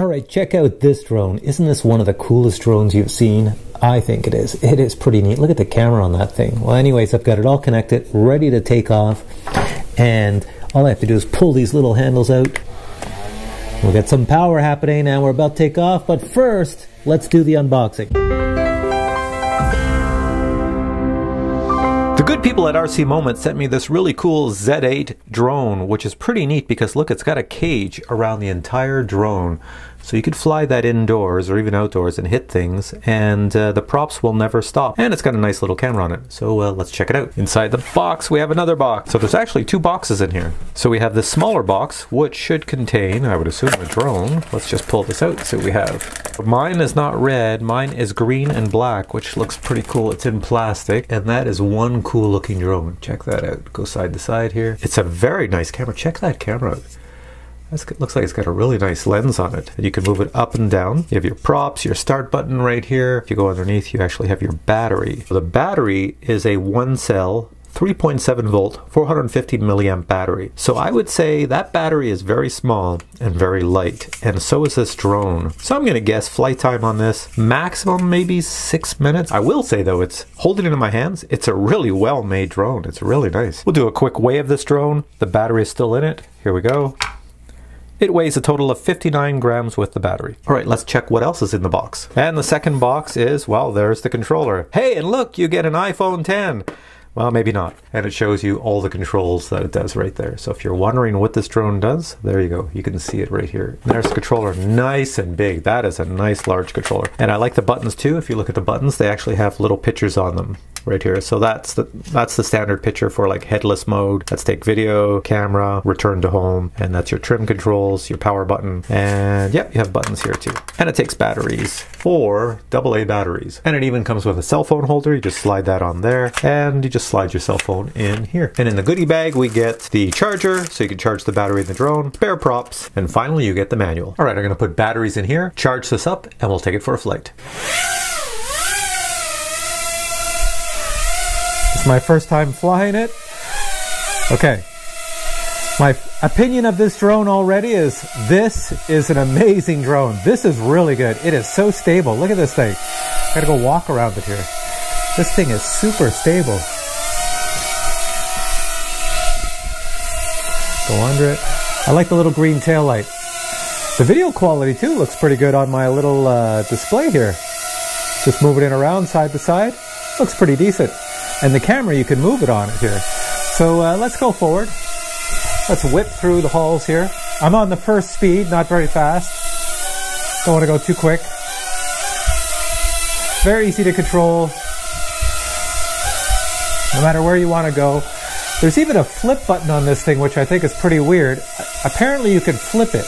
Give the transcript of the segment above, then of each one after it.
Alright, check out this drone. Isn't this one of the coolest drones you've seen? I think it is. It is pretty neat. Look at the camera on that thing. Well, anyways, I've got it all connected, ready to take off. And all I have to do is pull these little handles out. We'll get some power happening and we're about to take off. But first, let's do the unboxing. The good people at RC Moment sent me this really cool Z8 drone, which is pretty neat because look, it's got a cage around the entire drone. So you could fly that indoors or even outdoors and hit things, and the props will never stop. And it's got a nice little camera on it. So let's check it out. Inside the box, we have another box. So there's actually two boxes in here. So we have the smaller box, which should contain, I would assume, a drone. Let's just pull this out and see what we have. Mine is not red, mine is green and black, which looks pretty cool. It's in plastic, and that is one cool looking drone. Check that out. Go side to side here. It's a very nice camera. Check that camera out. It looks like it's got a really nice lens on it. You can move it up and down. You have your props, your start button right here. If you go underneath, you actually have your battery. The battery is a 1-cell, 3.7 volt, 450 milliamp battery. So I would say that battery is very small and very light, and so is this drone. So I'm gonna guess flight time on this, maximum maybe 6 minutes. I will say though, it's holding it in my hands, it's a really well-made drone. It's really nice. We'll do a quick weigh of this drone. The battery is still in it. Here we go. It weighs a total of 59 grams with the battery. All right, let's check what else is in the box. And the second box is, well, there's the controller. Hey, and look, you get an iPhone 10. Well, maybe not. And it shows you all the controls that it does right there. So if you're wondering what this drone does, there you go. You can see it right here. And there's the controller, nice and big. That is a nice large controller. And I like the buttons too. If you look at the buttons, they actually have little pictures on them right here. So that's the standard picture for like headless mode. Let's take video, camera, return to home. And that's your trim controls, your power button. And yep, you have buttons here too. And it takes batteries, 4 AA batteries. And it even comes with a cell phone holder. You just slide that on there and you just slide your cell phone in here. And in the goodie bag, we get the charger, so you can charge the battery in the drone, spare props, and finally you get the manual. All right, I'm gonna put batteries in here, charge this up, and we'll take it for a flight. It's my first time flying it. Okay. My opinion of this drone already is this is an amazing drone. This is really good. It is so stable. Look at this thing. I gotta go walk around it here. This thing is super stable. Go under it. I like the little green tail light. The video quality too looks pretty good on my little display here. Just move it in around side to side. Looks pretty decent. And the camera, you can move it on it here. So let's go forward. Let's whip through the halls here. I'm on the first speed, not very fast. Don't want to go too quick. Very easy to control. No matter where you want to go. There's even a flip button on this thing, which I think is pretty weird. Apparently you can flip it.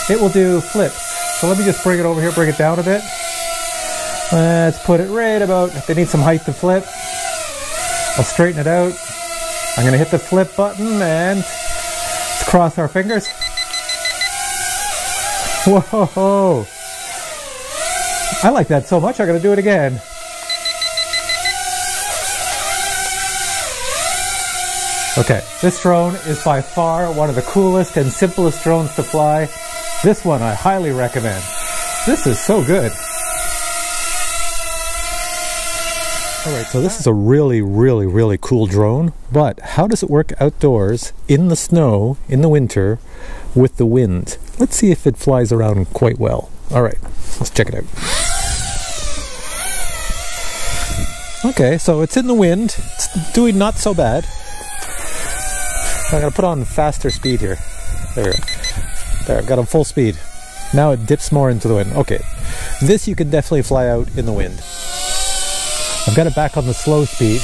It will do flips. So let me just bring it over here, bring it down a bit. Let's put it right about, they need some height to flip. I'll straighten it out. I'm going to hit the flip button and let's cross our fingers. Whoa! I like that so much, I'm going to do it again. Okay, this drone is by far one of the coolest and simplest drones to fly. This one I highly recommend. This is so good. Alright, so this is a really cool drone, but how does it work outdoors, in the snow, in the winter, with the wind? Let's see if it flies around quite well. Alright, let's check it out. Okay, so it's in the wind. It's doing not so bad. I'm going to put on faster speed here. There, I've got on full speed. Now it dips more into the wind. Okay, this you can definitely fly out in the wind. I've got it back on the slow speed.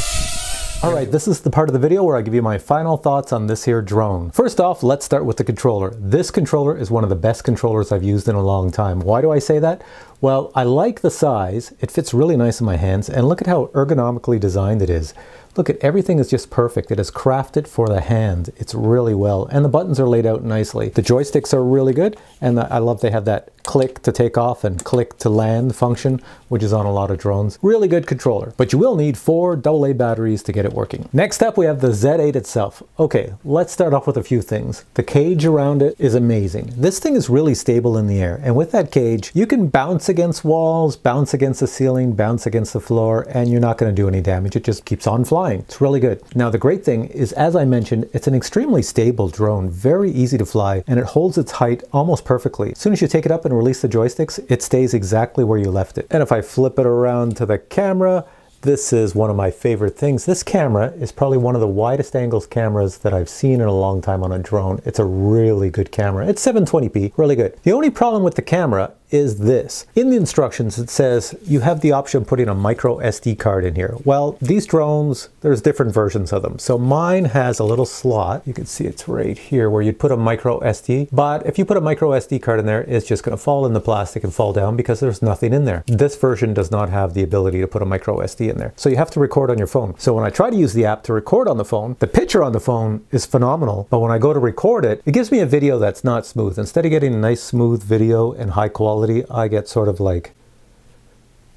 Alright, this is the part of the video where I give you my final thoughts on this here drone. First off, let's start with the controller. This controller is one of the best controllers I've used in a long time. Why do I say that? Well, I like the size. It fits really nice in my hands, and look at how ergonomically designed it is. Look at everything is just perfect. It is crafted for the hand. It's really well. And the buttons are laid out nicely. The joysticks are really good. And I love they have that click to take off and click to land function, which is on a lot of drones. Really good controller. But you will need 4 AA batteries to get it working. Next up, we have the Z8 itself. Okay, let's start off with a few things. The cage around it is amazing. This thing is really stable in the air. And with that cage, you can bounce against walls, bounce against the ceiling, bounce against the floor, and you're not going to do any damage. It just keeps on flying. It's really good. Now, the great thing is, as I mentioned, it's an extremely stable drone, very easy to fly, and it holds its height almost perfectly. As soon as you take it up and release the joysticks, it stays exactly where you left it. And if I flip it around to the camera, this is one of my favorite things. This camera is probably one of the widest angles cameras that I've seen in a long time on a drone. It's a really good camera. It's 720p, really good. The only problem with the camera is this. In the instructions, it says you have the option of putting a micro SD card in here. Well, these drones, there's different versions of them. So mine has a little slot. You can see it's right here where you'd put a micro SD. But if you put a micro SD card in there, it's just going to fall in the plastic and fall down because there's nothing in there. This version does not have the ability to put a micro SD in there. So you have to record on your phone. So when I try to use the app to record on the phone, the picture on the phone is phenomenal. But when I go to record it, it gives me a video that's not smooth. Instead of getting a nice smooth video and high quality, I get sort of like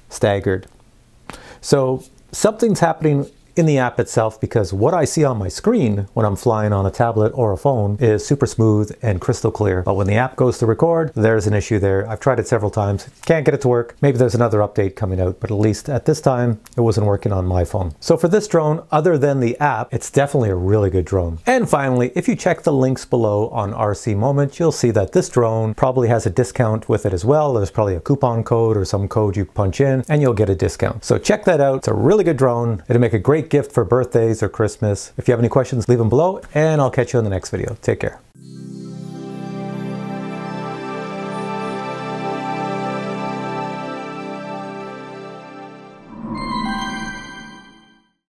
staggered. So something's happening in the app itself, because what I see on my screen when I'm flying on a tablet or a phone is super smooth and crystal clear. But when the app goes to record, there's an issue there. I've tried it several times. Can't get it to work. Maybe there's another update coming out, but at least at this time, it wasn't working on my phone. So for this drone, other than the app, it's definitely a really good drone. And finally, if you check the links below on RC Moment, you'll see that this drone probably has a discount with it as well. There's probably a coupon code or some code you punch in and you'll get a discount. So check that out. It's a really good drone. It'll make a great gift for birthdays or Christmas. If you have any questions, leave them below, and I'll catch you in the next video. Take care.